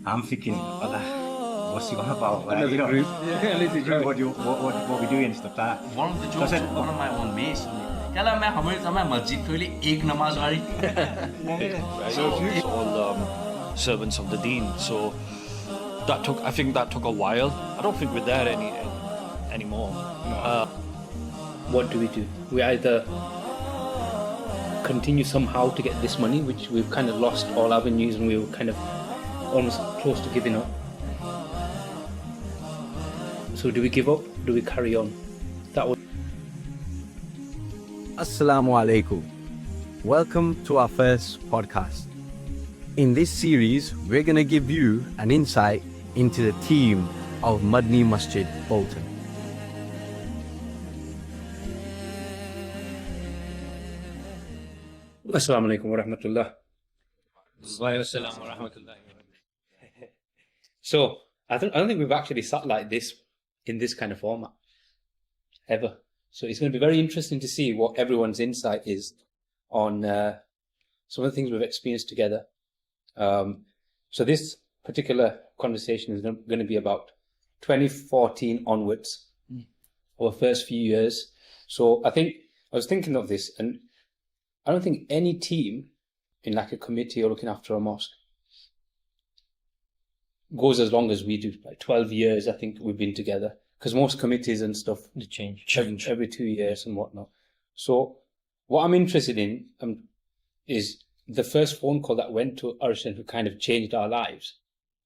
I'm thinking, Allah, what's he on about? Like, Another group. What we doing and stuff like that. One of the So I jokes said, of one of my own mates. Kala मैं हमारे समय मस्जिद के लिए एक नमाज वाली It's all servants of the Deen. So I think that took a while. I don't think we're there anymore. What do? We either continue somehow to get this money, which we've kind of lost all avenues and we were kind of almost close to giving up. So do we give up? Do we carry on? That was Assalamu alaikum. Welcome to our first podcast. In this series, we're going to give you an insight into the team of Madani Masjid, Bolton. Assalamu alaikum wa rahmatullah. So I don't think we've actually sat like this in this kind of format ever. So it's going to be very interesting to see what everyone's insight is on some of the things we've experienced together. So this particular conversation is going to be about 2014 onwards, our first few years. So I was thinking of this, and I don't think any team in like a committee or looking after a mosque goes as long as we do, like 12 years I think we've been together. Because most committees and stuff They change. every 2 years and whatnot. So what I'm interested in is the first phone call that went to Arshan who kind of changed our lives.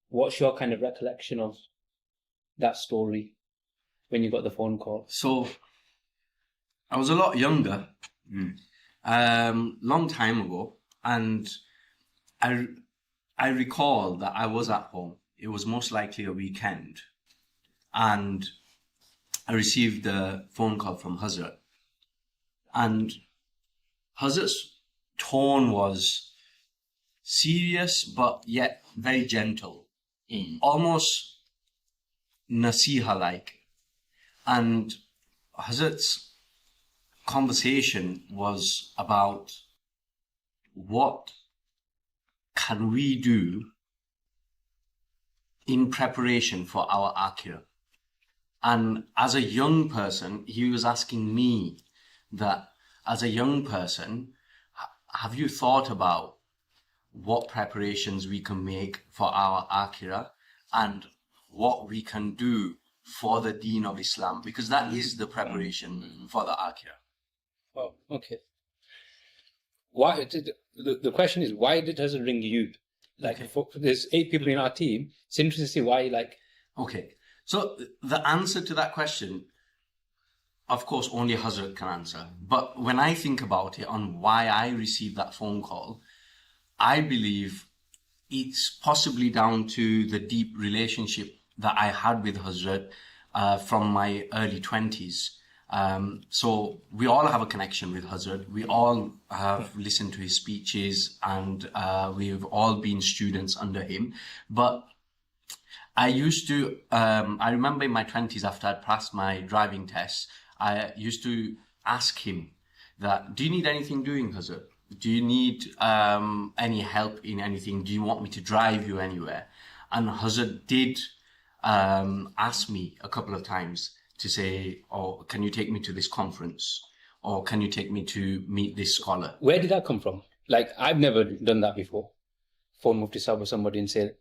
What's your kind of recollection of that story when you got the phone call? So I was a lot younger, long time ago, and I recall that I was at home. It was most likely a weekend, and I received a phone call from Hazrat, and Hazrat's tone was serious but yet very gentle, almost nasiha-like. And Hazrat's conversation was about what can we do in preparation for our akhirah. And as a young person, he was asking me that, as a young person, have you thought about what preparations we can make for our akhirah and what we can do for the Deen of Islam? Because that is the preparation for the akhirah. Oh, okay. Why did the question is, why did Hazrat ring you? Like, there's 8 people in our team. It's interesting to see why, like... Okay. So the answer to that question, of course, only Hazrat can answer. But when I think about it on why I received that phone call, I believe it's possibly down to the deep relationship that I had with Hazrat from my early 20s. So we all have a connection with Hazrat. We all have listened to his speeches, and we've all been students under him. But I used to, I remember in my 20s, after I'd passed my driving test, I used to ask him that, do you need anything doing, Hazrat? Do you need any help in anything? Do you want me to drive you anywhere? And Hazrat did ask me a couple of times to say, oh, can you take me to this conference? Or can you take me to meet this scholar? Where did that come from? Like, I've never done that before. Phone Mufti Sahib or somebody and say,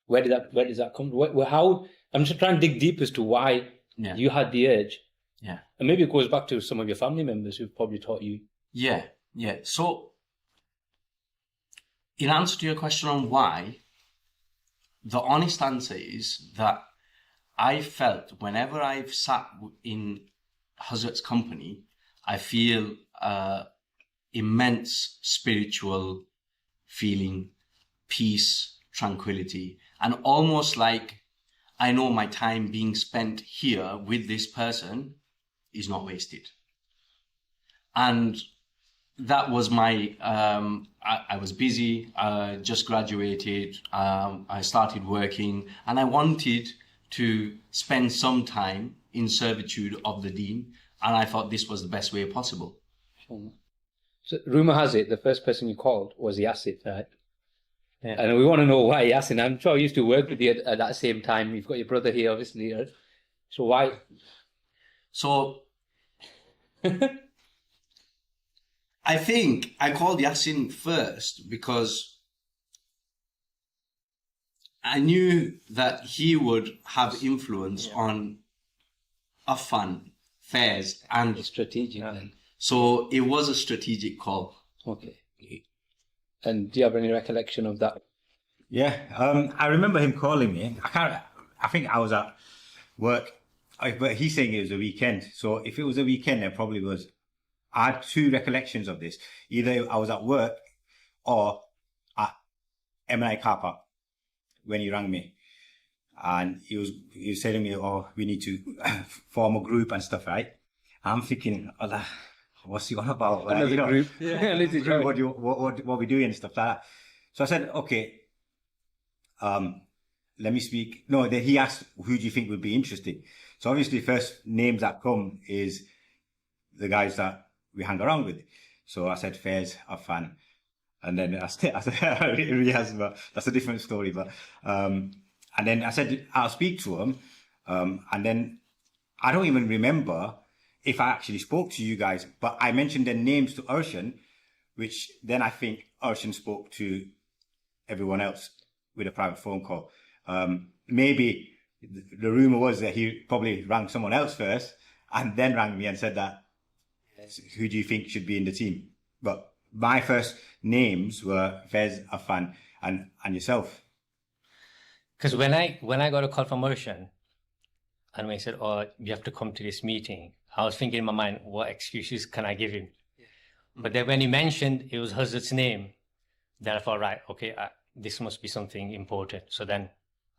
where does that come from? How? I'm just trying to dig deep as to why you had the urge. Yeah. And maybe it goes back to some of your family members who've probably taught you. Yeah. So, in answer to your question on why, the honest answer is that I felt whenever I've sat in Hazrat's company, I feel immense spiritual feeling, peace, tranquility, and almost like I know my time being spent here with this person is not wasted. And that was my, I was busy, just graduated, I started working, and I wanted to spend some time in servitude of the Deen, and I thought this was the best way possible. So, rumour has it, the first person you called was Yasif, right? And we want to know why, Yasin. I'm sure I used to work with you at that same time. You've got your brother here, obviously. Right? So why? So I think I called Yasin first because I knew that he would have influence on Affan, Faiz, and It's strategic then. so it was a strategic call. Okay. And do you have any recollection of that? Yeah, I remember him calling me. I think I was at work, but he's saying it was a weekend. So if it was a weekend, it probably was. I had two recollections of this. Either I was at work or at M&I car park when he rang me. And he was telling me, oh, we need to form a group and stuff, right? I'm thinking, oh, what's he on about? Like, Another group. What we doing and stuff like that. So I said, okay, let me speak. No, then he asked, who do you think would be interesting? So obviously, first names that come is the guys that we hang around with. So I said, Faiz, Affan. And then I said, Riyaz, but that's a different story. But and then I said, I'll speak to him. And then I don't even remember if I actually spoke to you guys, but I mentioned their names to Arshan, which then I think Arshan spoke to everyone else with a private phone call. Maybe the rumor was that he probably rang someone else first and then rang me and said that, who do you think should be in the team? But my first names were Faiz, Affan, and yourself. Because when I got a call from Arshan, and when he said, oh, you have to come to this meeting, I was thinking in my mind, what excuses can I give him? But then when he mentioned it was Hazrat's name, then I thought, right, okay, this must be something important. So then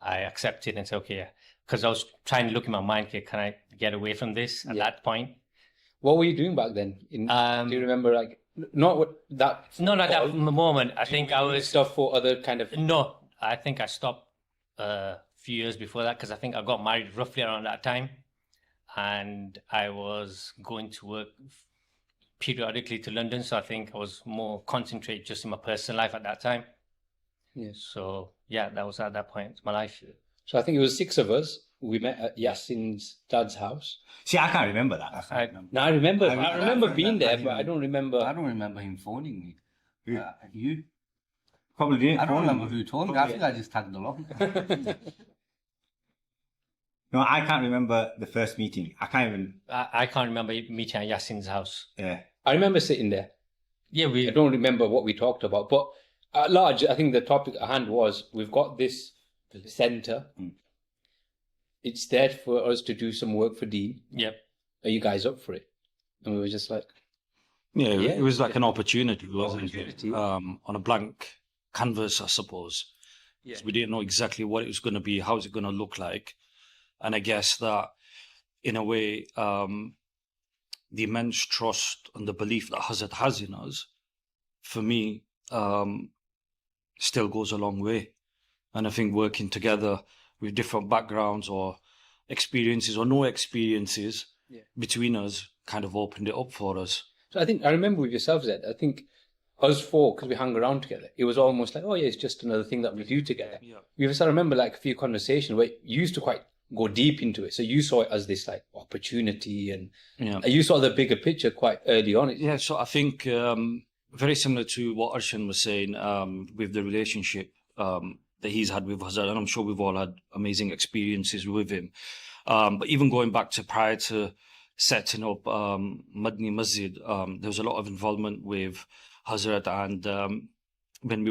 I accepted and said, okay, because I was trying to look in my mind, okay, can I get away from this at that point? What were you doing back then? Do you remember, like, not what that? No, not that moment. I think I was stuff for other kind of. No, I think I stopped a few years before that because I think I got married roughly around that time, and I was going to work periodically to London, so I think I was more concentrated just in my personal life at that time. Yes. So yeah, that was at that point my life. So I think it was 6 of us. We met at Yasin's dad's house. See, I can't remember that. I remember being there, but I don't remember. I don't remember him phoning me. Who? You? Probably didn't. I don't remember who told me. I think I just tagged along. No, I can't remember the first meeting. I can't even. I can't remember meeting at Yasin's house. Yeah. I remember sitting there. Yeah, I don't remember what we talked about, but at large, I think the topic at hand was we've got this centre. It's there for us to do some work for Deen. Yep. Are you guys up for it? And we were just like, yeah, it was like an opportunity, wasn't it? On a blank canvas, I suppose. Yeah. We didn't know exactly what it was going to be, how is it going to look like. And I guess that, in a way, the immense trust and the belief that Hazrat has in us, for me, still goes a long way. And I think working together with different backgrounds or experiences or no experiences between us kind of opened it up for us. So I remember with yourself, Zed, I think us four, because we hung around together, it was almost like, oh yeah, it's just another thing that we do together. Yeah. I remember like a few conversations where you used to quite go deep into it. So you saw it as this like opportunity and you saw the bigger picture quite early on. Yeah, so I think very similar to what Arshan was saying with the relationship that he's had with Hazrat, and I'm sure we've all had amazing experiences with him. But even going back to prior to setting up Madani Masjid, there was a lot of involvement with Hazrat, and when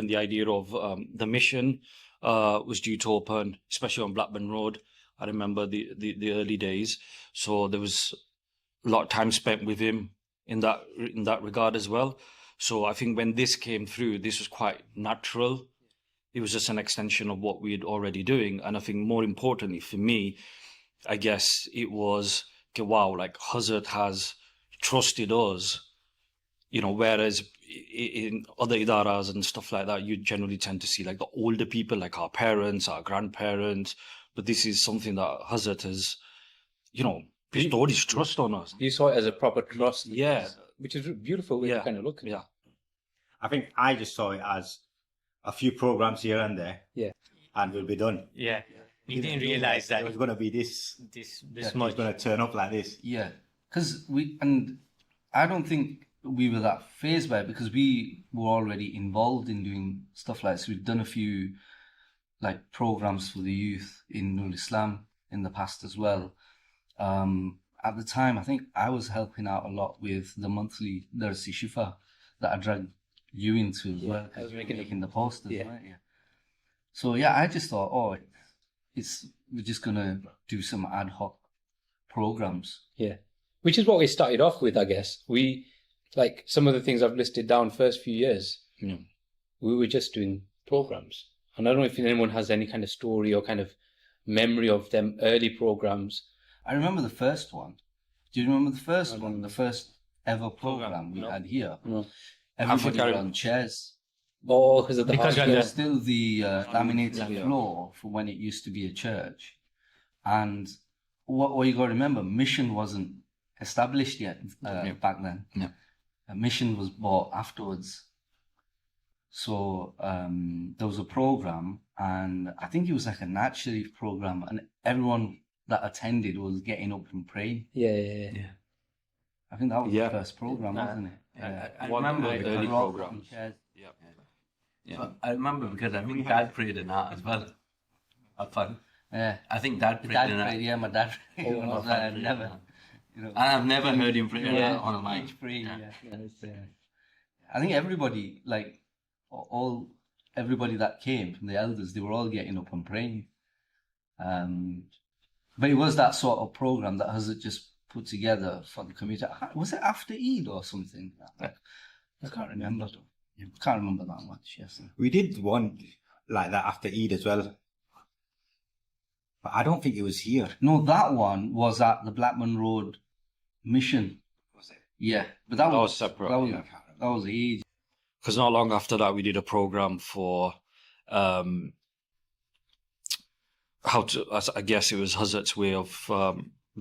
the idea of the mission was due to open, especially on Blackburn Road, I remember the early days. So there was a lot of time spent with him in that regard as well. So I think when this came through, this was quite natural. It was just an extension of what we had already doing. And I think more importantly for me, I guess it was, okay, wow, like Hazrat has trusted us, whereas in other idaras and stuff like that, you generally tend to see like the older people, like our parents, our grandparents. But this is something that Hazrat has, bestowed his trust on us. You saw it as a proper trust. Yeah. Which is a beautiful way to kind of look at it. I think I just saw it as a few programs here and there, Yeah. and we'll be done. Yeah. We didn't realize that It was going to be this. this It's much. going to turn up like this. Yeah, because I don't think we were that phased by it because we were already involved in doing stuff like this. We've done a few like programs for the youth in Nur Islam in the past as well. At the time, I think I was helping out a lot with the monthly Darsi Shifa that I dragged you into as well. I was making the posters, Yeah. right? Yeah. So yeah, I just thought, we're just gonna do some ad hoc programs. Yeah. Which is what we started off with, I guess. We, like some of the things I've listed down first few years, we were just doing programs. And I don't know if anyone has any kind of story or kind of memory of them early programs. I remember the first one. Do you remember the first one? The first ever program we had here. No. Everybody were on chairs. Oh, because of the Because house, we yeah. There's still the laminated floor for when it used to be a church. And what you got to remember, Mission wasn't established yet back then. Yeah. Mission was bought afterwards. So there was a program, and I think it was like a night Sharif program, and everyone that attended was getting up and praying. Yeah. I think that was Yeah. the first program, wasn't it? Yeah. I One of remember the because early We were all programs. on chairs. Yeah. But I remember because I think Dad prayed in that as well. Had fun. Yeah. I think Dad prayed Dad in that. prayed, yeah, my dad prayed. Oh, wow. Never, you know. I've never heard him pray in Yeah. that on a mic. Each praying, I think everybody, like everybody that came from the elders, they were all getting up and praying. But it was that sort of program that Hazrat just put together for the community. Was it after Eid or something? I can't remember. Can't remember that much. Yes. We did one like that after Eid as well. But I don't think it was here. No, that one was at the Blackman Road Mission. Was it? Yeah, but that was separate, That was, yeah. that was age. Because not long after that, we did a program for how to, I guess it was Hazrat's way of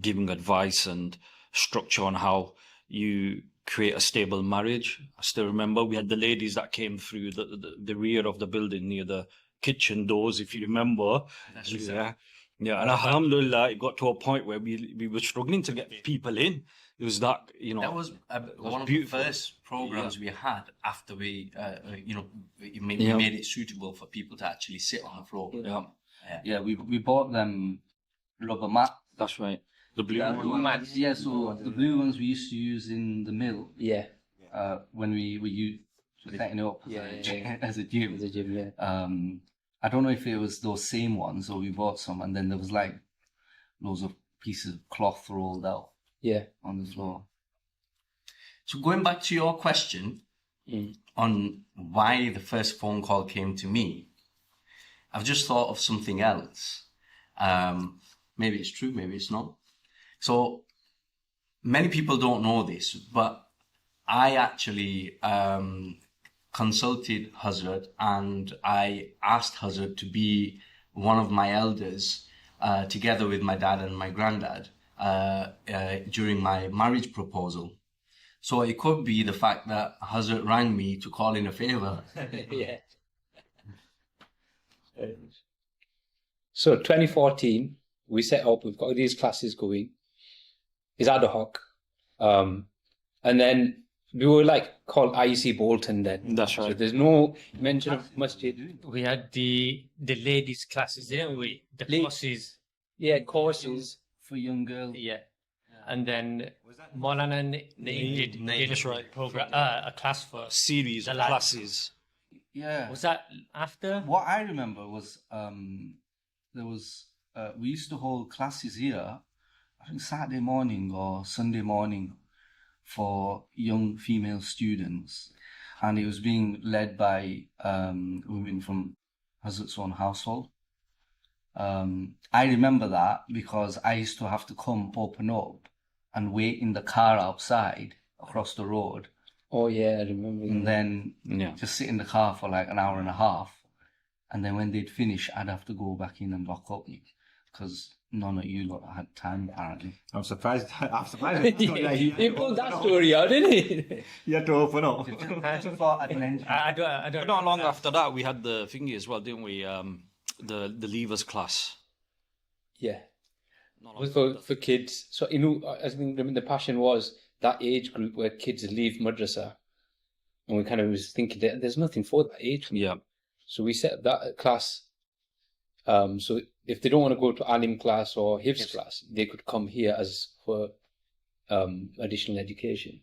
giving advice and structure on how you create a stable marriage. I still remember we had the ladies that came through the rear of the building near the kitchen doors, if you remember. Yeah, and alhamdulillah, it got to a point where we were struggling to get people in. It was that, That was one of beautiful. the first programs we had after we made it suitable for people to actually sit on the floor. Yeah, we bought them rubber mat. That's right. The blue Blue mats. Yeah, so the blue ones we used to use in the mill Yeah. when we were setting it up as a gym. As a gym, yeah. I don't know if it was those same ones or we bought some, and then there was like loads of pieces of cloth rolled out Yeah. on the floor. So going back to your question on why the first phone call came to me, I've just thought of something else. Maybe it's true, maybe it's not. So many people don't know this, but I actually consulted Hazrat and I asked Hazrat to be one of my elders together with my dad and my granddad during my marriage proposal. So it could be the fact that Hazrat rang me to call in a favor. Yeah. So 2014, we set up, we've got these classes going. It's ad hoc. And then we were like called IEC Bolton then. That's right. So there's no mention of masjid. We had the ladies classes, didn't we? The courses. Yeah, courses. For young girls. Yeah. And then Maulana Naeem did That's a right. program, a class for. series of The lads. classes. Yeah. Was that after? What I remember was there was we used to hold classes here, I think Saturday morning or Sunday morning for young female students, and it was being led by women from Hazrat's own household. I remember that because I used to have to come open up and wait in the car outside across the road, Oh yeah, I remember. and then just sit in the car for like an hour and a half, and then when they'd finish, I'd have to go back in and lock up. because none of you lot had time apparently. I'm surprised. I'm surprised. He pulled that story out, didn't he? You had to open up. Just thought I'd mention. I don't. But not long after that, we had the thingy as well, didn't we? The leavers class. Yeah. Not It was long for kids. So, I think the passion was that age group where kids leave madrasa. And we kind of was thinking that there's nothing for that age group. Yeah. So we set up that class. So if they don't want to go to alim class or hifz class, they could come here as for additional education.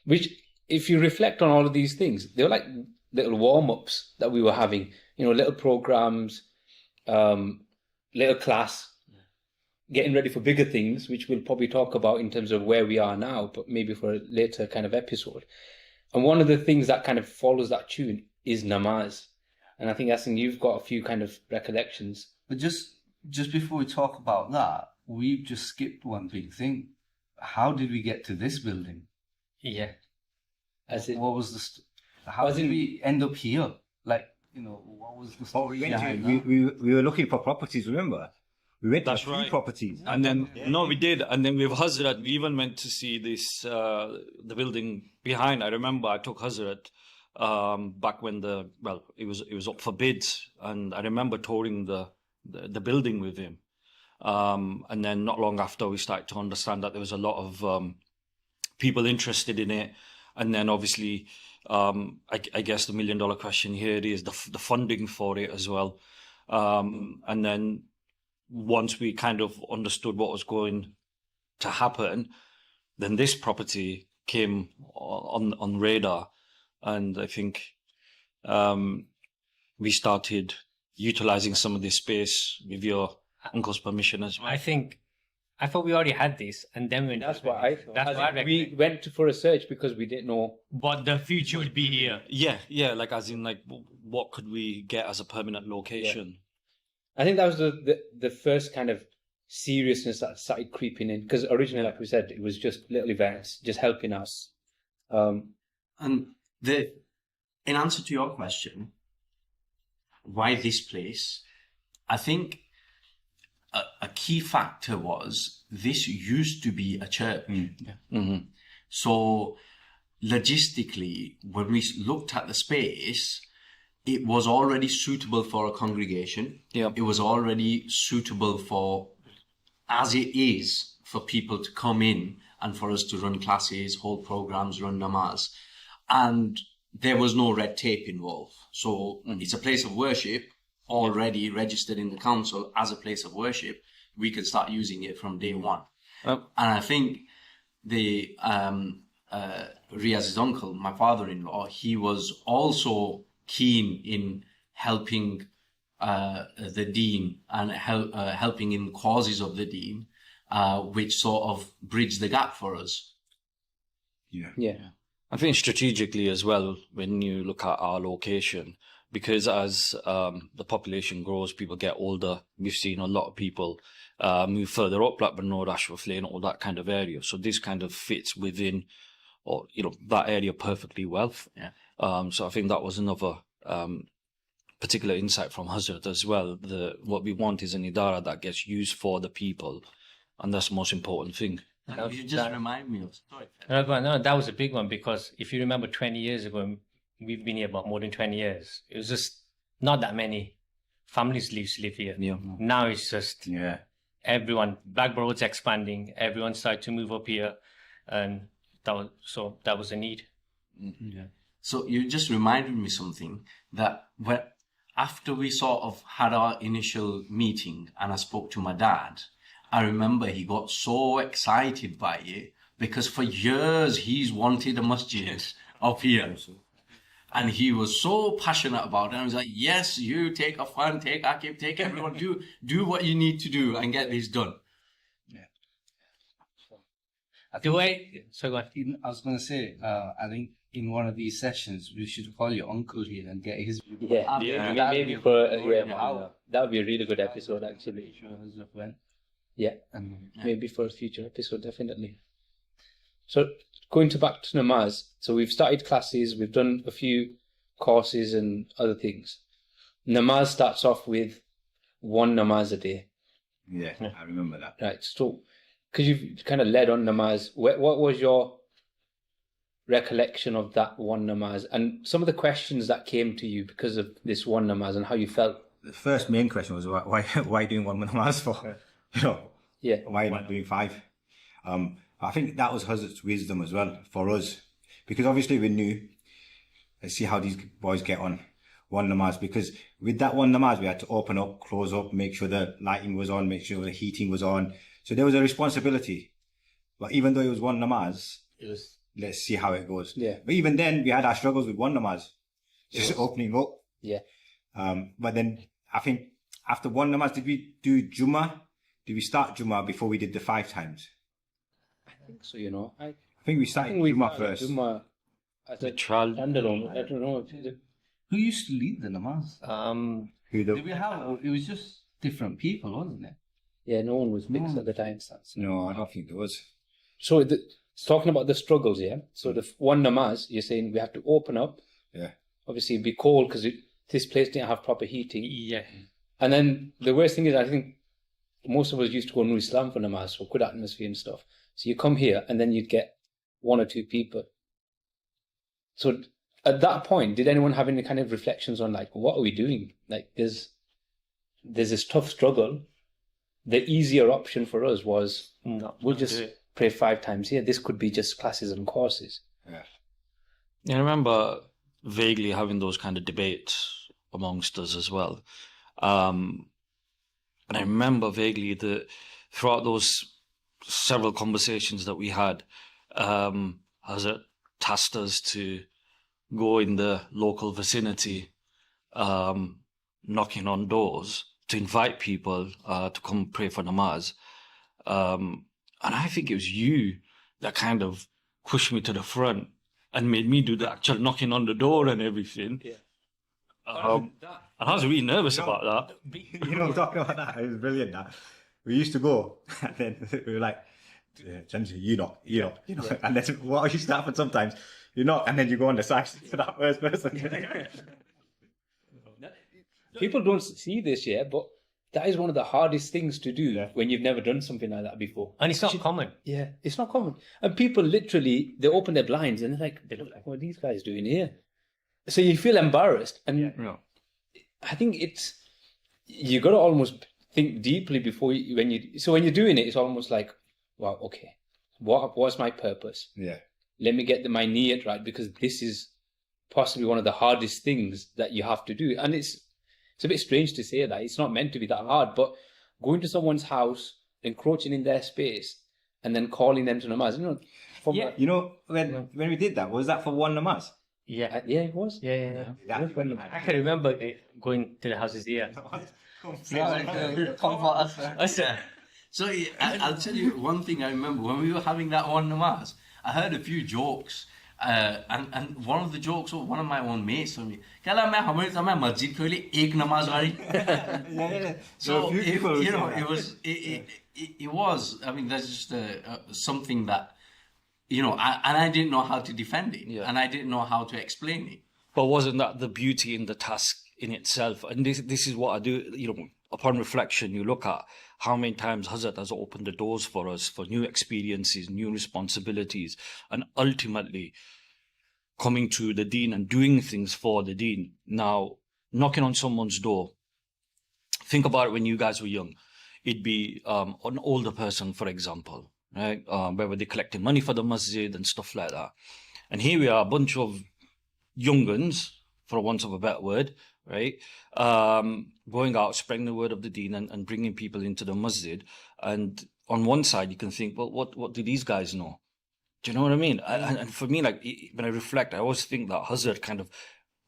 Which, if you reflect on all of these things, they were like little warm-ups that we were having. Little programs, little class, getting ready for bigger things, which we'll probably talk about in terms of where we are now, but maybe for a later kind of episode. And one of the things that kind of follows that tune is namaz. And I think, Yasin, you've got a few kind of recollections. But just before we talk about that, we've just skipped one big thing. How did we get to this building? Yeah. What was the? How did we end up here? What was the? Oh, we were looking for properties. Remember, we went to a few properties. And then we did. And then with Hazrat, we even went to see this the building behind. I remember I took Hazrat back when it was up for bids, and I remember touring the building with him. And then not long after, we started to understand that there was a lot of people interested in it. And then obviously, I guess the $1 million question here is the funding for it as well. And then once we kind of understood what was going to happen, then this property came on radar. And I think we started utilizing some of this space with your uncle's permission as well. I thought we already had this, and then we. That's what I thought. That's what I reckon. We went for a search because we didn't know. But the future would be here. Yeah, like as in what could we get as a permanent location? I think that was the first kind of seriousness that started creeping in, because originally, like we said, it was just little events, just helping us. And in answer to your question, why this place? I think a key factor was this used to be a church. Mm-hmm. So logistically, when we looked at the space, it was already suitable for a congregation. Yeah. It was already suitable for, as it is, for people to come in and for us to run classes, hold programs, run namaz. And there was no red tape involved. So it's a place of worship already registered in the council as a place of worship. We could start using it from day one. And I think the Riaz's uncle, my father-in-law, he was also keen in helping the Deen and helping in causes of the Deen, which sort of bridged the gap for us. Yeah. I think strategically as well, when you look at our location, because as the population grows, people get older, we've seen a lot of people move further up, like Bernard, Ashworth Lane, all that kind of area. So this kind of fits within, that area perfectly well. Yeah. So I think that was another particular insight from Hazrat as well. What we want is an idara that gets used for the people, and that's the most important thing. You just remind me of story. No, that was a big one, because if you remember 20 years ago, we've been here about more than 20 years. It was just not that many families used to live here. Yeah. Now it's just everyone, Blackboard's expanding, everyone started to move up here, and that was a need. Mm-hmm. Yeah. So you just reminded me something that after we sort of had our initial meeting and I spoke to my dad, I remember he got so excited by it because for years he's wanted a masjid up here. And he was so passionate about it. And I was like, yes, you take Afan, take Akib, take everyone, do what you need to do and get this done. Yeah. So go on. I was going to say, I think in one of these sessions, we should call your uncle here and get his view. Yeah. Maybe for that would be a really good episode, actually. Yeah, maybe for a future episode, definitely. So going back to namaz, so we've started classes, we've done a few courses and other things. Namaz starts off with one namaz a day. Yeah, I remember that. Right. So, because you've kind of led on namaz, what was your recollection of that one namaz and some of the questions that came to you because of this one namaz and how you felt? The first main question was why doing one namaz for? Yeah. Why not doing 5? I think that was Hazrat's wisdom as well for us, because obviously we knew, let's see how these boys get on one namaz, because with that one namaz we had to open up, close up, make sure the lighting was on, make sure the heating was on. So there was a responsibility. But even though it was one namaz, let's see how it goes. Yeah. But even then we had our struggles with one namaz, just opening up. Yeah. But then I think after one namaz, did we do Jummah? Did we start Jummah before we did the 5 times? I think so, I think we started Jummah first. Jummah as a Child. standalone. I don't know. Who used to lead the namaz? Did we have? It was just different people, wasn't it? Yeah, no one was mixed at the time. No, I don't think there was. So talking about the struggles, yeah. So the one namaz, you're saying we have to open up. Yeah. Obviously, it'd be cold because this place didn't have proper heating. Yeah. And then the worst thing is, I think most of us used to go to Islam for namaz, for good atmosphere and stuff. So you come here and then you'd get 1 or 2 people. So at that point, did anyone have any kind of reflections on like, what are we doing? Like there's this tough struggle. The easier option for us was, we'll just pray 5 times here. This could be just classes and courses. Yeah, I remember vaguely having those kind of debates amongst us as well. And I remember vaguely that throughout those several conversations that we had, Hazrat tasked us to go in the local vicinity, knocking on doors to invite people to come pray for namaz. And I think it was you that kind of pushed me to the front and made me do the actual knocking on the door and everything. Yeah. And I was really nervous about that. Talking about that, it was brilliant. That we used to go, and then we were like, "Janji, you knock. And then what used to happen sometimes, you knock, and then you go on the side to that first person. People don't see this yet, but that is one of the hardest things to do when you've never done something like that before. And it's not common. Yeah, it's not common. And people literally, they open their blinds and they look like, what are these guys doing here? So you feel embarrassed. And I think you got to almost think deeply before when you're doing it, it's almost like, wow, okay, what's my purpose? Yeah. Let me get my niyat right, because this is possibly one of the hardest things that you have to do. And it's a bit strange to say that. It's not meant to be that hard, but going to someone's house, encroaching in their space, and then calling them to namaz. When we did that, was that for one namaz? Yeah. Yeah, it was. Yeah. I can remember going to the houses here. So I'll tell you one thing I remember. When we were having that one namaz, I heard a few jokes. And one of the jokes of one of my own mates told me, "Kala main hamare samay masjid ke liye ek namaz wali." So it was. I mean, that's just something that and I didn't know how to defend it, and I didn't know how to explain it. But wasn't that the beauty in the task in itself? And this is what I do. Upon reflection, you look at how many times Hazrat has opened the doors for us for new experiences, new responsibilities, and ultimately coming to the Deen and doing things for the Deen. Now, knocking on someone's door, think about it when you guys were young. It'd be an older person, for example, right? Where were they collecting money for the masjid and stuff like that. And here we are, a bunch of young guns, for want of a better word, right? Going out, spreading the word of the Deen and bringing people into the masjid. And on one side, you can think, well, what do these guys know? Do you know what I mean? And for me, like, when I reflect, I always think that Hazrat kind of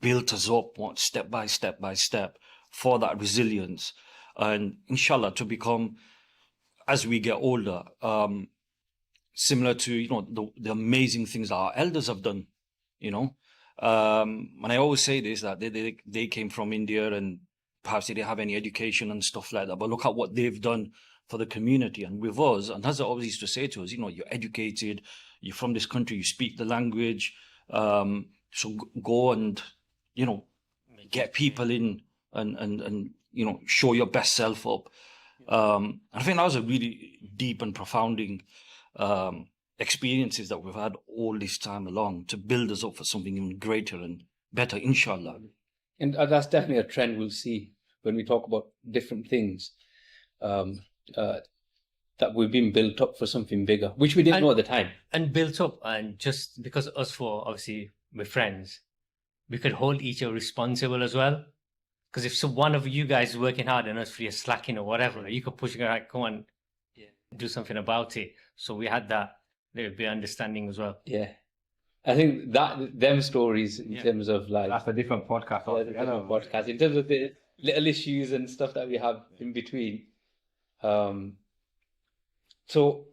built us up step by step by step for that resilience. And inshallah, to become, as we get older, similar to, the amazing things that our elders have done, And I always say this, that they came from India and perhaps they didn't have any education and stuff like that. But look at what they've done for the community. And with us, and Hazrat always used to say to us, you're educated, you're from this country, you speak the language. So go and, get people in and show your best self up. I think that was a really deep and profounding experiences that we've had all this time along to build us up for something even greater and better, inshallah. And that's definitely a trend we'll see when we talk about different things, that we've been built up for something bigger, which we didn't know at the time. And built up, and just because us four, obviously, we're friends, we could hold each other responsible as well. Because if one of you guys is working hard and us three are slacking or whatever, you could push it, like, come on, do something about it. So we had that, there would be understanding as well. Yeah. I think that them stories in terms of like... That's a different podcast altogether. Podcast, in terms of the little issues and stuff that we have in between. So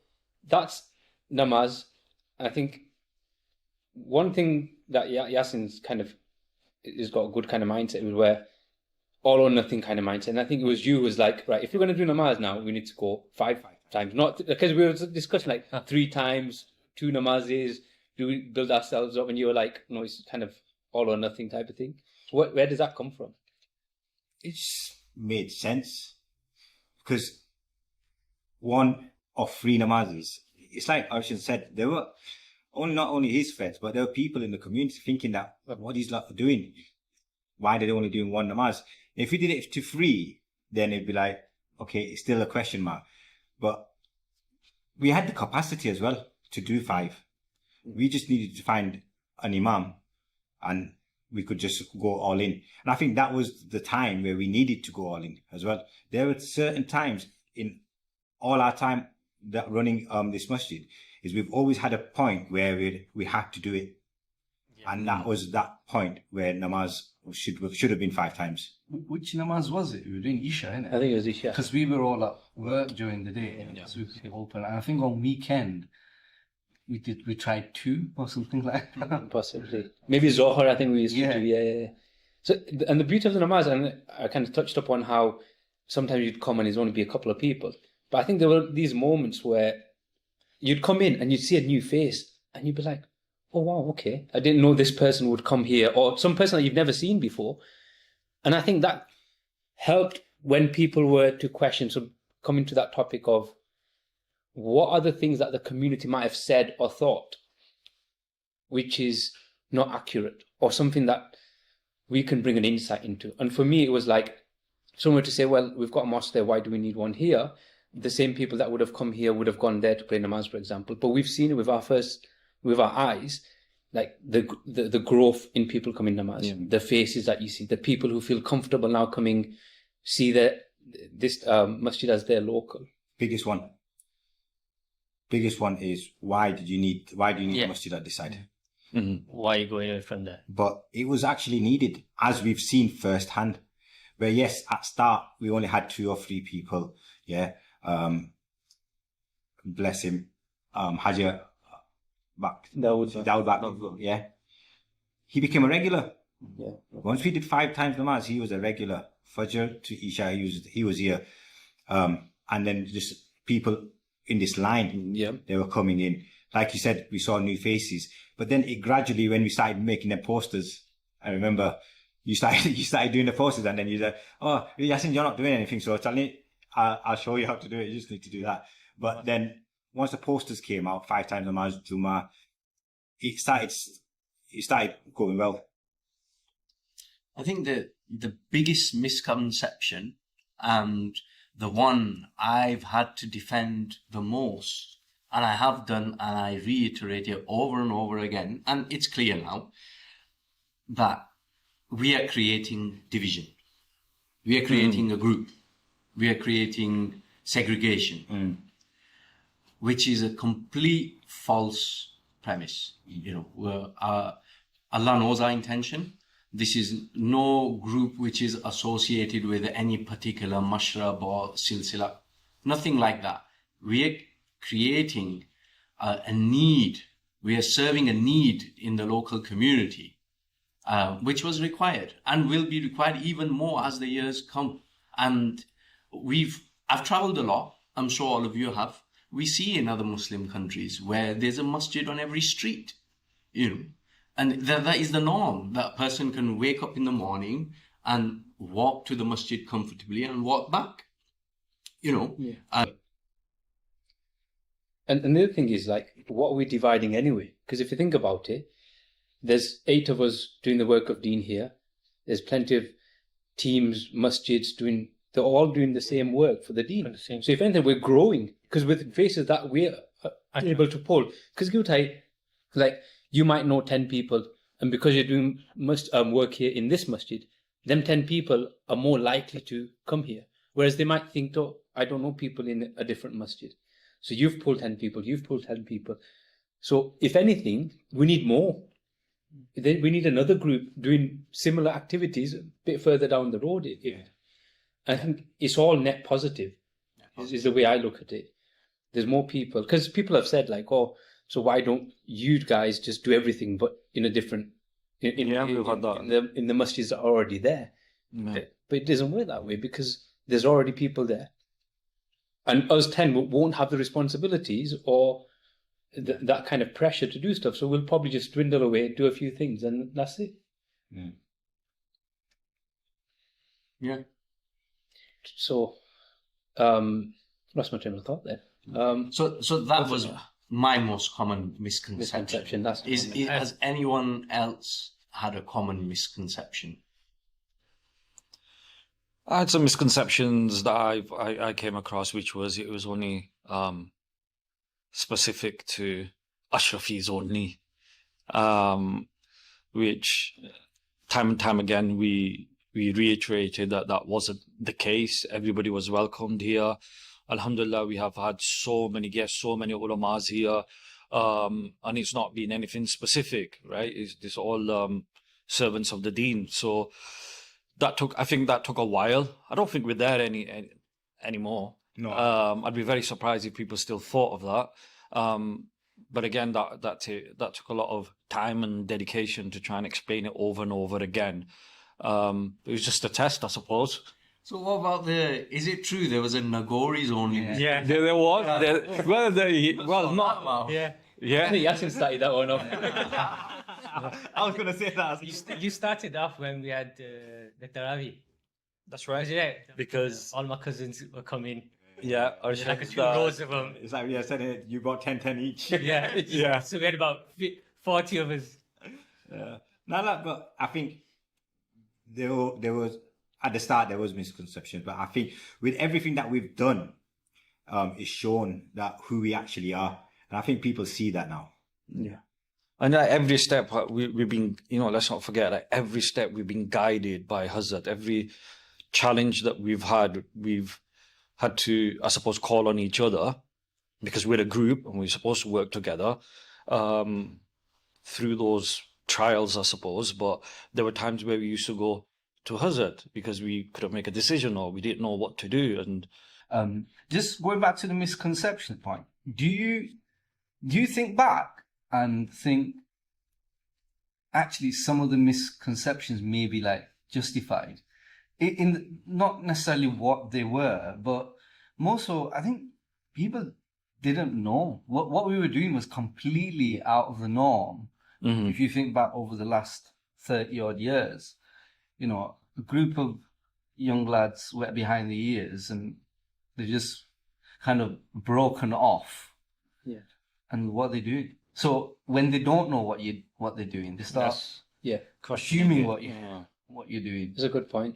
that's namaz. I think one thing that Yasin's kind of has got a good kind of mindset is where all or nothing kind of mindset. And I think it was you who was like, right, if we're going to do namaz now, we need to go five times. Not because we were discussing like 3 times, 2 namazes, do we build ourselves up? And you were like, no, it's kind of all or nothing type of thing. So where does that come from? It just made sense. Because one of 3 namazes, it's like Arshan said, there were not only his friends, but there were people in the community thinking that, what these lot are doing, why are they only doing 1 namaz? If we did it to 3, then it'd be like, okay, it's still a question mark. But we had the capacity as well to do 5. We just needed to find an imam and we could just go all in. And I think that was the time where we needed to go all in as well. There were certain times in all our time that running this masjid is we've always had a point where we had to do it. Yeah. And that was that point where namaz should have been 5 times. Which namaz was it? We were doing Isha, innit? I think it was Isha. Because we were all at work during the day, so we could open. And I think on weekend, we tried 2 or something like that. Possibly. Maybe Zohar, I think we used to do, yeah. So, and the beauty of the namaz, and I kind of touched upon how sometimes you'd come and there's only be a couple of people. But I think there were these moments where you'd come in and you'd see a new face and you'd be like, oh, wow, okay. I didn't know this person would come here, or some person that you've never seen before. And I think that helped when people were to question, so coming to that topic of what are the things that the community might have said or thought, which is not accurate, or something that we can bring an insight into. And for me, it was like someone to say, well, we've got a mosque there, why do we need one here? The same people that would have come here would have gone there to pray namaz, for example. But we've seen it with our eyes, like the growth in people coming namaz, the faces that you see, the people who feel comfortable now coming, see this masjid as their local. Biggest one is why do you need a masjid at this side? Mm-hmm. Why are you going away from there? But it was actually needed, as we've seen firsthand. Where yes, at start we only had 2 or 3 people. Yeah, bless him, Hajar Dawood back. Yeah, he became a regular. Yeah. Once we did 5 times namaz, he was a regular. Fajr to Isha, he was here, and then just people in this line, they were coming in. Like you said, we saw new faces, but then it gradually, when we started making them posters, I remember you started doing the posters, and then you said, "Oh, Yasin, you're not doing anything, so I'll show you how to do it. You just need to do that." But then once the posters came out, 5 times namaz, Jummah, it started going well. I think the biggest misconception, and the one I've had to defend the most, and I have done, and I reiterate it over and over again, and it's clear now, that we are creating division. We are creating a group. We are creating segregation, which is a complete false premise. Allah knows our intention. This is no group which is associated with any particular mashrab or silsila. Nothing like that. We are creating a need. We are serving a need in the local community, which was required and will be required even more as the years come. And I've traveled a lot. I'm sure all of you have. We see in other Muslim countries where there's a masjid on every street, and that is the norm. That person can wake up in the morning and walk to the masjid comfortably and walk back. you know. Yeah. And the other thing is, like, what are we dividing anyway? Because if you think about it, there's 8 of us doing the work of Deen here. There's plenty of teams, masjids they're all doing the same work for the Deen. So if anything, we're growing because with faces that we're able to pull. Because like, you might know 10 people, and because you're doing work here in this masjid, them 10 people are more likely to come here. Whereas they might think, oh, I don't know people in a different masjid. So you've pulled 10 people, you've pulled 10 people. So if anything, we need more. Then we need another group doing similar activities a bit further down the road. I think it's all net positive, is the way I look at it. There's more people, because people have said, like, oh, so why don't you guys just do everything but in a different, we've had that. In the masjids that are already there. Yeah. But it doesn't work that way because there's already people there. And us 10 won't have the responsibilities or that kind of pressure to do stuff. So we'll probably just dwindle away, do a few things, and that's it. Yeah. So, lost my train of thought there. So that was my most common misconception. Has anyone else had a common misconception? I had some misconceptions that I came across, which was it was only specific to Ashrafis only, which time and time again we reiterated that wasn't the case. Everybody was welcomed here. Alhamdulillah, we have had so many guests, so many ulamas here, and it's not been anything specific, right? It's all servants of the Deen. So I think that took a while. I don't think we're there anymore. No. I'd be very surprised if people still thought of that. But again, that took a lot of time and dedication to try and explain it over and over again. It was just a test, I suppose. So what about is it true there was a Nagoris only? Yeah. There was. Not. Yeah. Yeah. I think Yasin started that one off. I was going to say that. You started off when we had the Tarawih. That's right. Yeah. Because all my cousins were coming. Yeah. Like 2 rows of them. It's like, yeah, said it, you got 10 each. Yeah. Yeah. So we had about 40 of us. Yeah. No, but I think there was, at the start, there was misconceptions, but I think with everything that we've done, it's shown that who we actually are. And I think people see that now. Yeah. And every step we've been, let's not forget, every step we've been guided by Hazrat. Every challenge that we've had to, I suppose, call on each other because we're a group and we're supposed to work together through those trials, I suppose. But there were times where we used to go to Hazrat because we couldn't make a decision or we didn't know what to do. And just going back to the misconception point, do you think back and think actually some of the misconceptions may be like justified in not necessarily what they were, but more so I think people didn't know what we were doing was completely out of the norm. Mm-hmm. If you think back over the last 30 odd years, a group of young lads wet behind the ears and they're just kind of broken off. Yeah. And what they do. So when they don't know what they're doing, they start assuming what you're doing. That's a good point.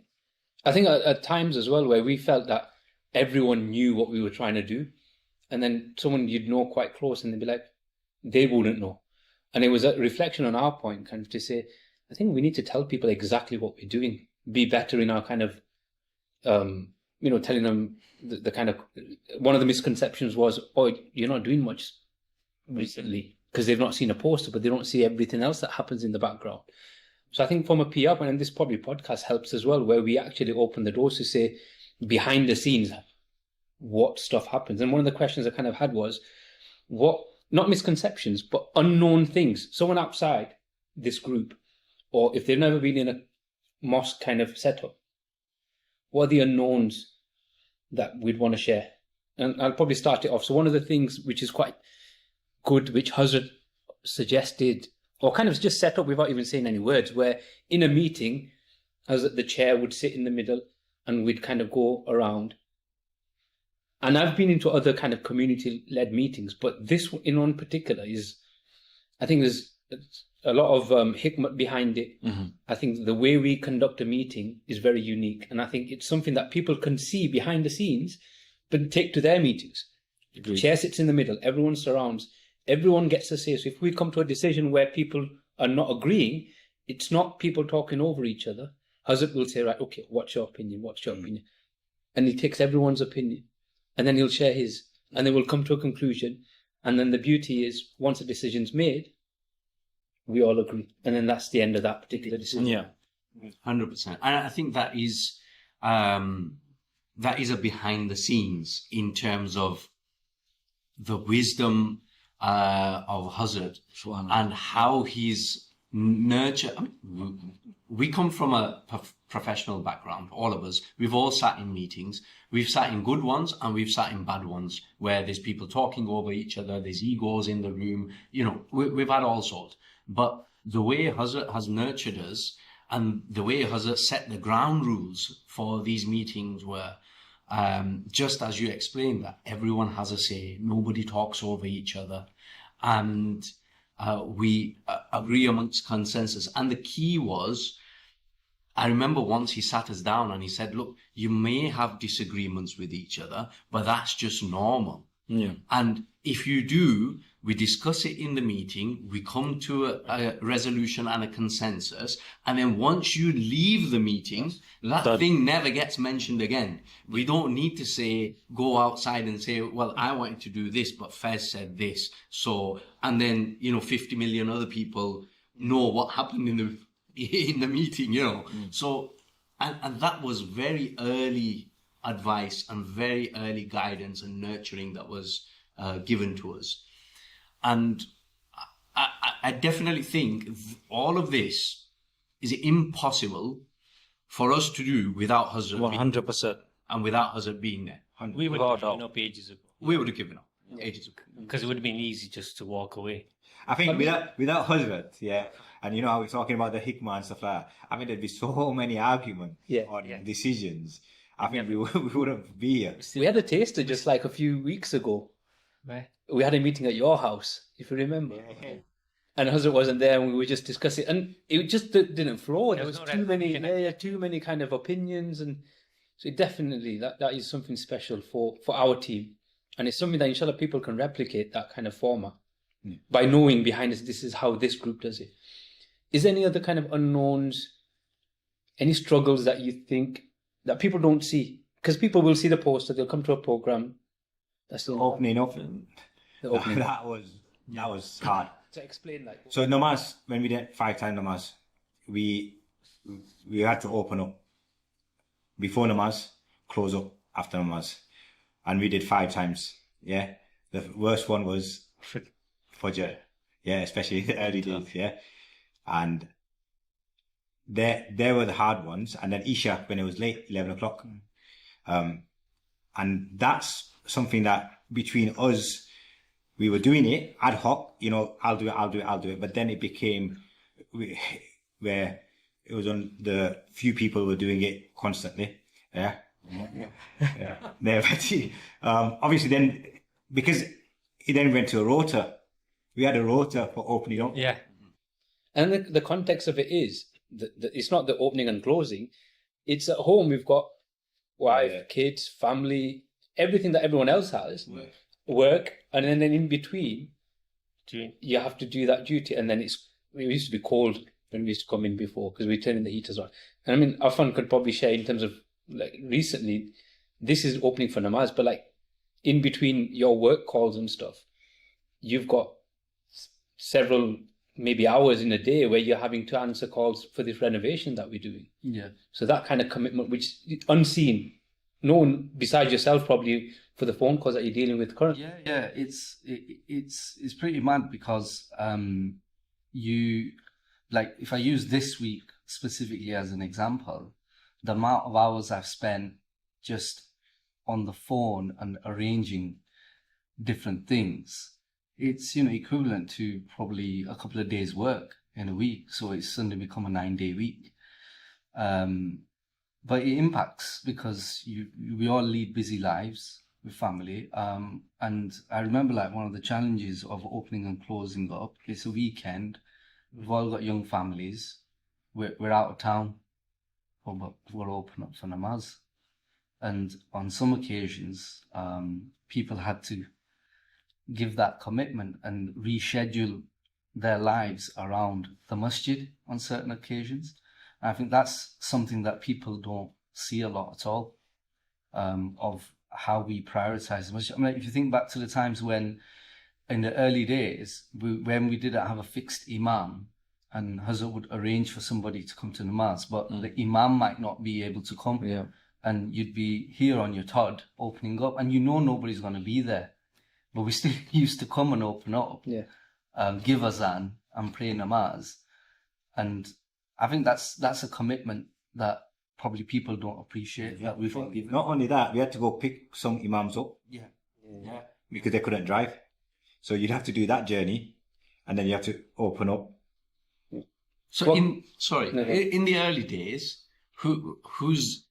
I think at times as well where we felt that everyone knew what we were trying to do, and then someone you'd know quite close and they'd be like, they wouldn't know. And it was a reflection on our point, kind of to say, I think we need to tell people exactly what we're doing, be better in our kind of, telling them the kind of, one of the misconceptions was, oh, you're not doing much recently, because they've not seen a poster, but they don't see everything else that happens in the background. So I think from a PR point, and this probably podcast helps as well, where we actually open the doors to say, behind the scenes, what stuff happens. And one of the questions I kind of had was, what, not misconceptions, but unknown things. Someone outside this group, or if they've never been in a mosque kind of setup, what are the unknowns that we'd want to share? And I'll probably start it off. So one of the things which is quite good, which Hazrat suggested, or kind of just set up without even saying any words, where in a meeting, Hazrat, the chair would sit in the middle and we'd kind of go around And I've been into other kind of community-led meetings, but this in one particular is, I think there's a lot of hikmat behind it. I think the way we conduct a meeting is very unique. And I think it's something that people can see behind the scenes, but take to their meetings. Agreed. Chair sits in the middle, everyone surrounds, everyone gets to say. So if we come to a decision where people are not agreeing, it's not people talking over each other. Hazrat will say, right, okay, what's your opinion? What's your opinion? And he takes everyone's opinion, and then he'll share his, and then we'll come to a conclusion. And then the beauty is, once a decision's made, we all agree. And then that's the end of that particular decision. Yeah. 100%. And I think that is a behind the scenes in terms of the wisdom of Hazrat and how he's nurtured. I mean, we come from a professional background, all of us. We've all sat in meetings. We've sat in good ones and we've sat in bad ones where there's people talking over each other. There's egos in the room. You know, we've had all sorts. But the way Hazrat has nurtured us and the way Hazrat set the ground rules for these meetings were, just as you explained, that everyone has a say, nobody talks over each other, and we agree amongst consensus. And the key was, I remember once he sat us down and he said, look, you may have disagreements with each other, but that's just normal. Yeah. And if you do, we discuss it in the meeting, we come to a resolution and a consensus, and then once you leave the meeting, that thing never gets mentioned again. We don't need to say, go outside and say, well, I wanted to do this, but Fez said this. So, and then, 50 million other people know what happened in the meeting, So, and that was very early advice and very early guidance and nurturing that was given to us. And I definitely think all of this is impossible for us to do without Hazrat 100%. and without Hazrat being there. We would have given up ages ago. We would have given up ages ago. Because it would have been easy just to walk away. I think without Hazrat, yeah, and I was talking about the hikmah and stuff like that, I mean, there'd be so many arguments on decisions. I think we wouldn't be here. We had a taster just like a few weeks ago. Right. We had a meeting at your house, if you remember. And Hazrat wasn't there, and we were just discussing, and it just didn't flow. There was too many kind of opinions, and so definitely that is something special for our team, and it's something that inshallah people can replicate, that kind of format by knowing behind us this is how this group does it. Is there any other kind of unknowns, any struggles that you think that people don't see? Because people will see the poster, they'll come to a program. That's the opening up. The opening. That was hard. To explain that. So namaz, when we did 5-time namaz, we had to open up before namaz, close up after namaz, and we did 5 times. Yeah, the worst one was Fajr. Yeah, especially the early days. Yeah, and there were the hard ones, and then Isha when it was late, 11 o'clock, and that's something that between us, we were doing it ad hoc, I'll do it. But then it became where it was on the few people were doing it constantly. Yeah. Obviously then, because it then went to a rota, we had a rota for opening up. Yeah. And the context of it is, it's not the opening and closing. It's at home, we've got wife, kids, family, everything that everyone else has. Work, and then in between, you have to do that duty, and then it used to be cold when we used to come in before because we turn in the heaters on. And I mean, Afan could probably share in terms of like recently, this is opening for namaz, but like in between your work calls and stuff, you've got several maybe hours in a day where you're having to answer calls for this renovation that we're doing. Yeah. So that kind of commitment, which is unseen, no one besides yourself probably, for the phone calls that you're dealing with currently. Yeah, it's pretty mad because you, like, if I use this week specifically as an example, the amount of hours I've spent just on the phone and arranging different things, it's equivalent to probably a couple of days work in a week. So it's suddenly become a 9-day week. But it impacts because we all lead busy lives. with family. And I remember like one of the challenges of opening and closing up. It's a weekend. We've all got young families. We're out of town, but we'll open up for namaz. And on some occasions, people had to give that commitment and reschedule their lives around the masjid on certain occasions. And I think that's something that people don't see a lot at all, of how we prioritize the masjid. I mean, if you think back to the times when, in the early days, when we didn't have a fixed imam, and Hazrat would arrange for somebody to come to namaz, but the imam might not be able to come. Yeah. And you'd be here on your Todd opening up, and you know nobody's going to be there. But we still used to come and open up, give azan and pray namaz. And I think that's a commitment that probably people don't appreciate. Yeah, not only that, we had to go pick some imams up. Yeah. Because they couldn't drive. So you'd have to do that journey, and then you have to open up. So in the early days, who's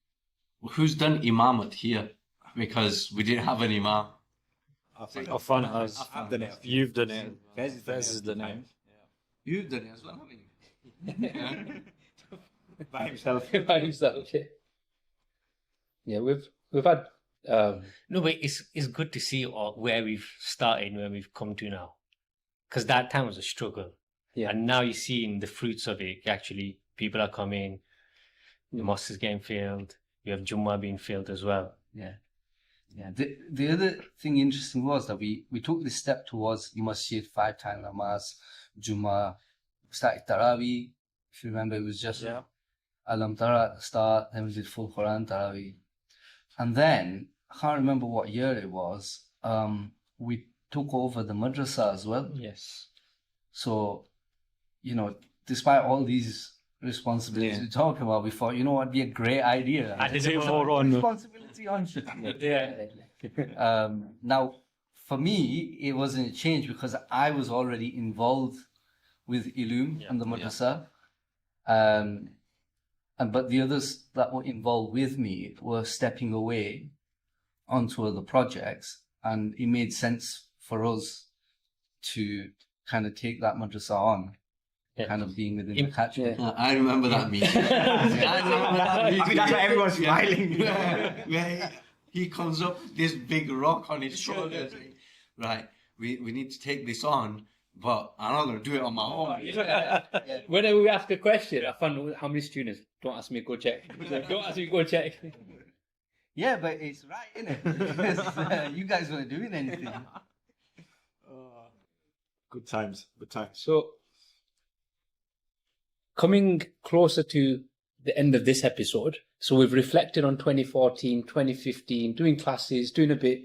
done imamat here? Because we didn't have an imam. Afan has. I've done it. You've done it. Fez has done it. You've done it as well, haven't you? By himself. By himself, yeah. Yeah, we've had No, but it's good to see where we've started and where we've come to now. Because that time was a struggle. Yeah. And now you're seeing the fruits of it. Actually, people are coming, the mosque is getting filled, you have Jummah being filled as well. Yeah. The other thing interesting was that we took this step towards the masjid, 5 times namaz, Jummah, started Tarawih. If you remember, it was just Alam Tara at the start, then we did full Quran Tarawih. And then, I can't remember what year it was, we took over the madrasa as well. Yes. So, despite all these responsibilities we talk about, we thought, it'd be a great idea. I didn't Responsibility on shit. Now, for me, it wasn't a change because I was already involved with Ilum and the madrasa. But the others that were involved with me were stepping away onto other projects, and it made sense for us to kind of take that madrasa on. Kind of being within the catchment. I remember that meeting. I mean, that's why everyone's smiling. Where he comes up, this big rock on his shoulders. Right, we need to take this on, but I'm not going to do it on my own. Whenever we ask a question, I find how many students don't ask me to go check. Don't ask me to go check. Yeah, but it's right, isn't it? Because you guys weren't doing anything. Good times. So, coming closer to the end of this episode, so we've reflected on 2014, 2015, doing classes, doing a bit,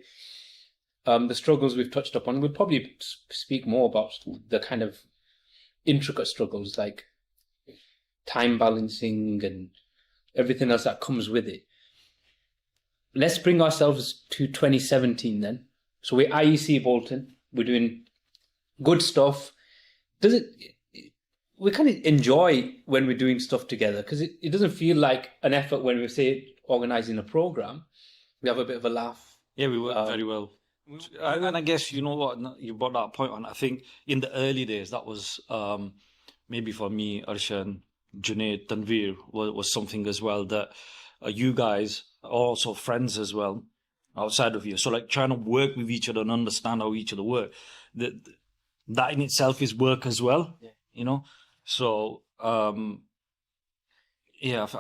the struggles we've touched upon. We'll probably speak more about the kind of intricate struggles like time balancing and everything else that comes with it. Let's bring ourselves to 2017 then. So we're IEC Bolton, we're doing good stuff. We kind of enjoy when we're doing stuff together because it doesn't feel like an effort when we say organising a programme. We have a bit of a laugh. Yeah, we work very well. And I guess, you know what, you brought that point on. I think in the early days, that was maybe for me, Arshan, Junaid, Tanveer was something as well that you guys are also friends as well outside of you. So like trying to work with each other and understand how each other work. That in itself is work as well, So, I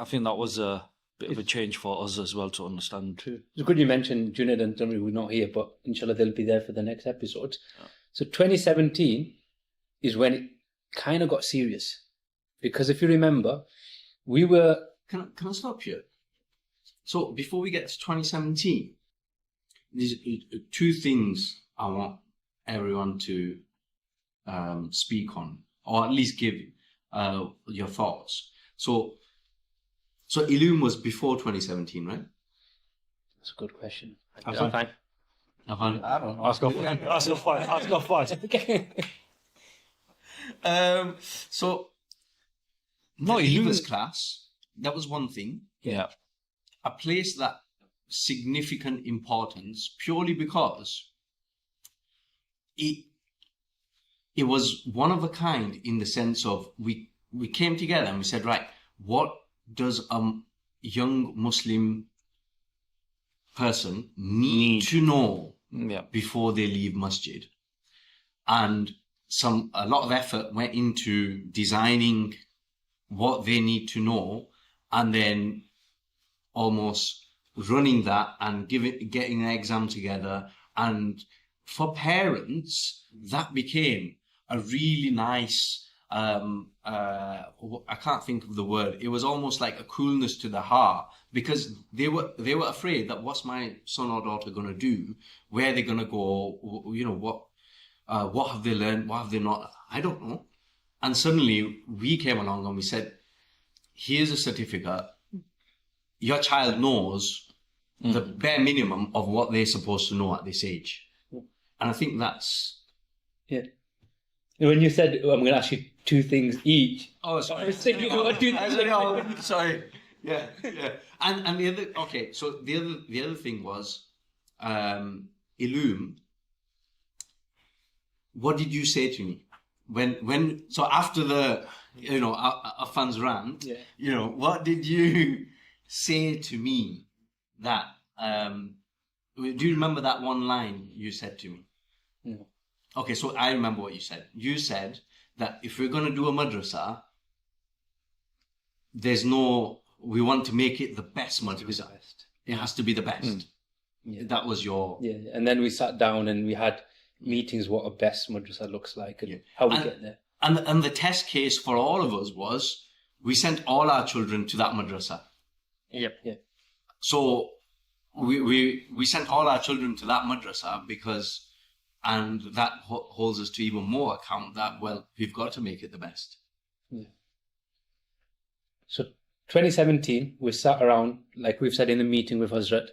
think that was a bit of a change for us as well to understand. True. It's good you mentioned Junaid and Tanveer were not here, but inshallah they'll be there for the next episode. Yeah. So 2017 is when it kind of got serious. Because if you remember, we were... Can I stop you? So before we get to 2017, there's 2 things I want everyone to speak on, or at least give your thoughts. So Ilum was before 2017, right? That's a good question. I don't know. Ask off five. No, Ilum's class, that was one thing. Yeah. A place that significant importance purely because it was one of a kind in the sense of we came together and we said, right, what does a young Muslim person need to know before they leave masjid? And a lot of effort went into designing what they need to know, and then almost running that and getting an exam together. And for parents, that became a really nice, I can't think of the word. It was almost like a coolness to the heart, because they were afraid that what's my son or daughter going to do? Where are they going to go? You know, what have they learned? What have they not? I don't know. And suddenly we came along and we said, here's a certificate. Your child knows the bare minimum of what they're supposed to know at this age. And I think that's... Yeah. When you said, I'm going to ask you two things each. Oh, sorry. I was thinking, what do you think? Sorry. Yeah. And the other... Okay, so the other thing was, Illume, what did you say to me? So after the, a fans rant, what did you say to me that, do you remember that one line you said to me? No. Okay, so I remember what you said. You said that if we're going to do a madrasa, we want to make it the best madrasa. It has to be the best. Yeah. That was your... Yeah, and then we sat down and we had meetings what a best madrasa looks like and how we get there. And the test case for all of us was we sent all our children to that madrasa. Yep. Yeah. So we sent all our children to that madrasa and that holds us to even more account that, well, we've got to make it the best. Yeah. So 2017, we sat around, like we've said in the meeting with Hazrat,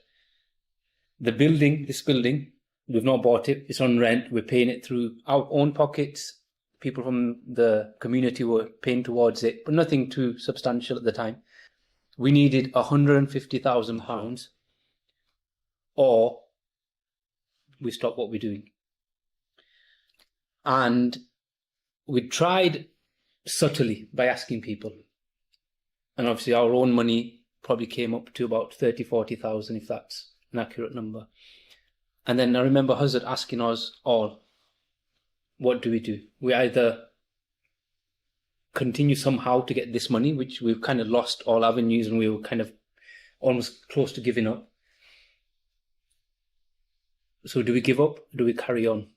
this building, we've not bought it. It's on rent. We're paying it through our own pockets. People from the community were paying towards it, but nothing too substantial at the time. We needed £150,000 or we stop what we're doing. And we tried subtly by asking people. And obviously our own money probably came up to about 30, 40,000, if that's an accurate number. And then I remember Hazrat asking us all, what do? We either continue somehow to get this money, which we've kind of lost all avenues and we were kind of almost close to giving up. So do we give up? Do we carry on?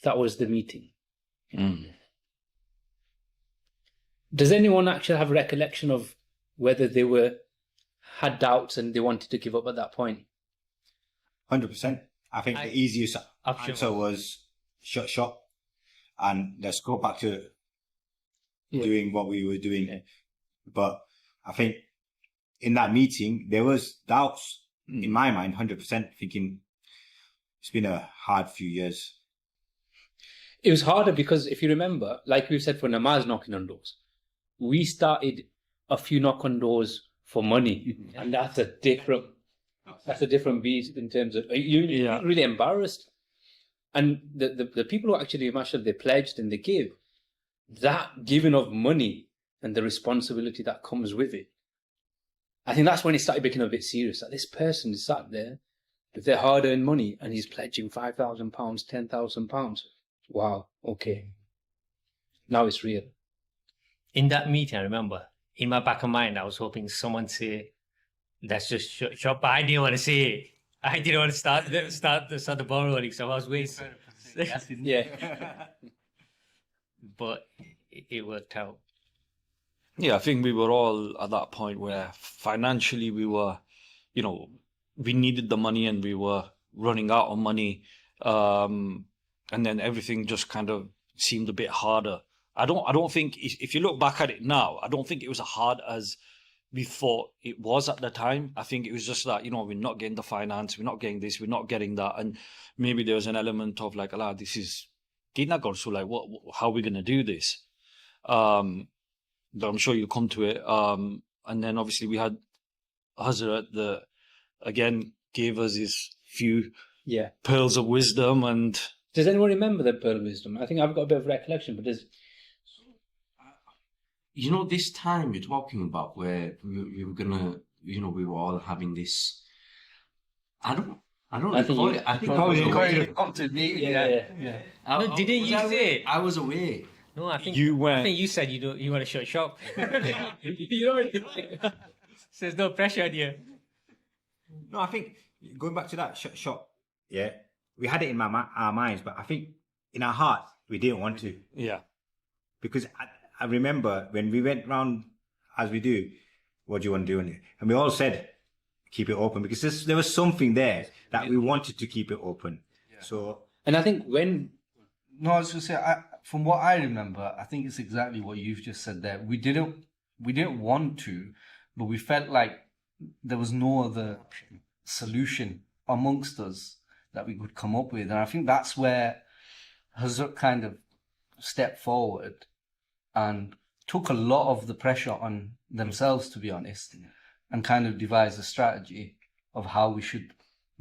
That was the meeting. Does anyone actually have recollection of whether they had doubts and they wanted to give up at that point? 100%. I think the easiest answer was shut shop and let's go back to doing what we were doing. Yeah. But I think in that meeting, there was doubts in my mind, 100%, thinking it's been a hard few years. It was harder because if you remember, like we said for namaz knocking on doors, we started a few knock on doors for money, and that's a different beast in terms of you're really embarrassed. And the people who actually, mashallah, they pledged and they gave, that giving of money and the responsibility that comes with it, I think that's when it started becoming a bit serious. That this person is sat there with their hard-earned money and he's pledging £5,000, £10,000. Wow, okay. Now it's real. In that meeting, I remember, in my back of mind, I was hoping someone say, that's just shop. But I didn't want to say it. I didn't want to start the ball rolling, so I was waiting. Yeah. But it worked out. Yeah, I think we were all at that point where financially we were, we needed the money and we were running out of money. And then everything just kind of seemed a bit harder. I don't think, if you look back at it now, I don't think it was as hard as we thought it was at the time. I think it was just that, we're not getting the finance, we're not getting this, we're not getting that. And maybe there was an element of like, Allah, this is Deen so like, how are we going to do this? But I'm sure you'll come to it. And then obviously we had Hazrat, again, gave us his few Yeah. pearls of wisdom. And Does anyone remember the pearl of wisdom? I think I've got a bit of recollection, but does You know, this time you're talking about where we were gonna, we were all having this. I don't recall it. I think I was away. yeah. No, didn't you say? I was away. No, I think You went. I think you said you want to shut shop. You know, So there's no pressure on you. No, I think going back to that shop, yeah, we had it in our minds, but I think in our hearts we didn't want to, Yeah. because I remember when we went round as we do, what do you want to do in it? And we all said keep it open because there was something there that we wanted to keep it open. So and I think when No, I was going to say, from what I remember, I think it's exactly what you've just said there. We didn't want to, but we felt like there was no other solution amongst us that we could come up with. And I think that's where Hazrat kind of stepped forward and took a lot of the pressure on themselves, to be honest, and kind of devised a strategy of how we should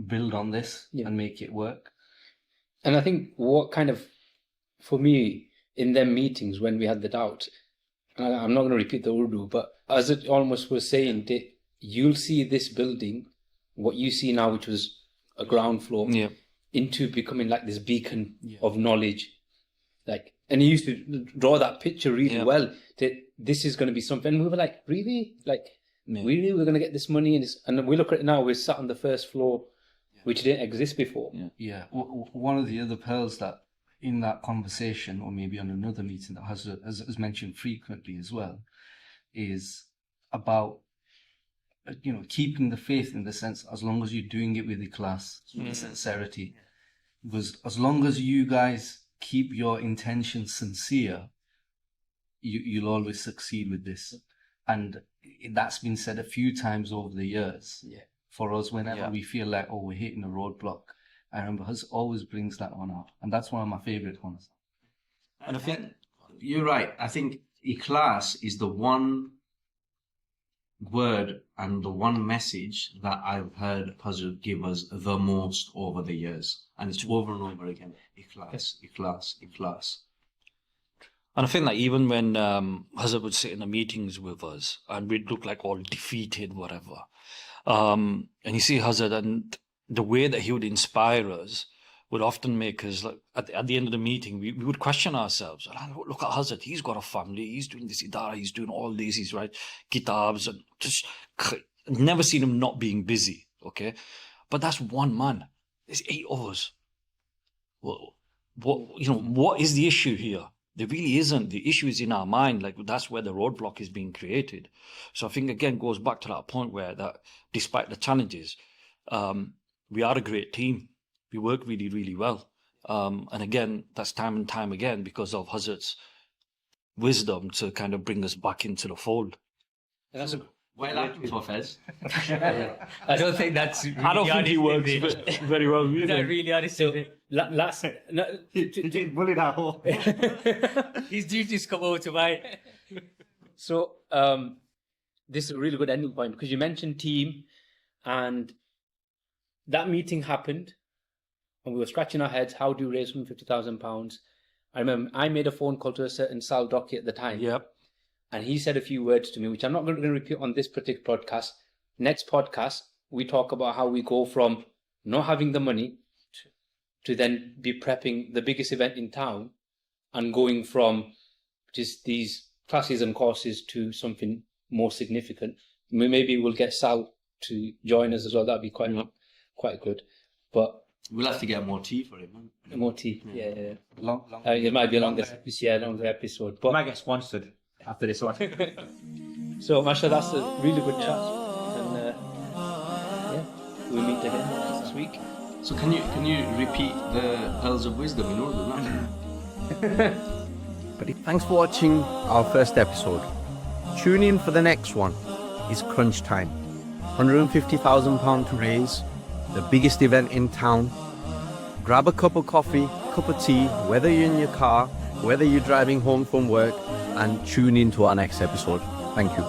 build on this and make it work. And I think what kind of, for me, in them meetings when we had the doubt, I'm not going to repeat the Urdu, but as it almost was saying, you'll see this building, what you see now, which was a ground floor, into becoming like this beacon of knowledge. Like, and he used to draw that picture really well, that this is going to be something. And we were like, really? Like, really? We're going to get this money? And we look at it now, we're sat on the first floor, which didn't exist before. Yeah. One of the other pearls that in that conversation, or maybe on another meeting that has mentioned frequently as well, is about keeping the faith, in the sense, as long as you're doing it with ikhlas, with sincerity, because as long as you guys keep your intention sincere, you'll always succeed with this. And that's been said a few times over the years. For us, whenever we feel like, we're hitting a roadblock, I remember Huz always brings that one up, and that's one of my favorite ones. And I think you're right. I think ikhlas is the one word and the one message that I've heard Hazrat give us the most over the years, and it's over and over again. Ikhlas, ikhlas, ikhlas. And I think that even when Hazrat would sit in the meetings with us and we'd look like all defeated, whatever, and you see Hazrat, and the way that he would inspire us would often make us, like, at the end of the meeting, we would question ourselves. Look at Hazrat, he's got a family, he's doing this idara, he's doing all this, he's right kitabs, and just never seen him not being busy, okay? But that's one man. There's 8 of us. Well, what is the issue here? There really isn't. The issue is in our mind. Like, that's where the roadblock is being created. So I think, again, goes back to that point where that despite the challenges, we are a great team. We work really, really well. And again, that's time and time again because of Hazrat's wisdom to kind of bring us back into the fold. And that's Well acted for Fez. I don't think that's. Really I don't think he works very well with Not him. really honest. so. Last, bullied our whole. His duties come over to mine. So this is a really good ending point because you mentioned team, and that meeting happened, and we were scratching our heads. How do you raise £150,000? I remember I made a phone call to a certain Sal Docky at the time. Yep. And he said a few words to me, which I'm not going to repeat on this particular podcast. Next podcast, we talk about how we go from not having the money to then be prepping the biggest event in town and going from just these classes and courses to something more significant. Maybe we'll get Sal to join us as well. That'd be quite good. But We'll have to get more tea for him. Man. more tea, yeah. Long It might be a longer episode. But Might get sponsored after this one. so, Masha, that's a really good chat. And we'll meet again next week. So can you repeat the pearls of wisdom in order? But thanks for watching our first episode. Tune in for the next one. It's crunch time. £150,000 to raise, the biggest event in town. Grab a cup of coffee, cup of tea, whether you're in your car, whether you're driving home from work, and tune in to our next episode. Thank you.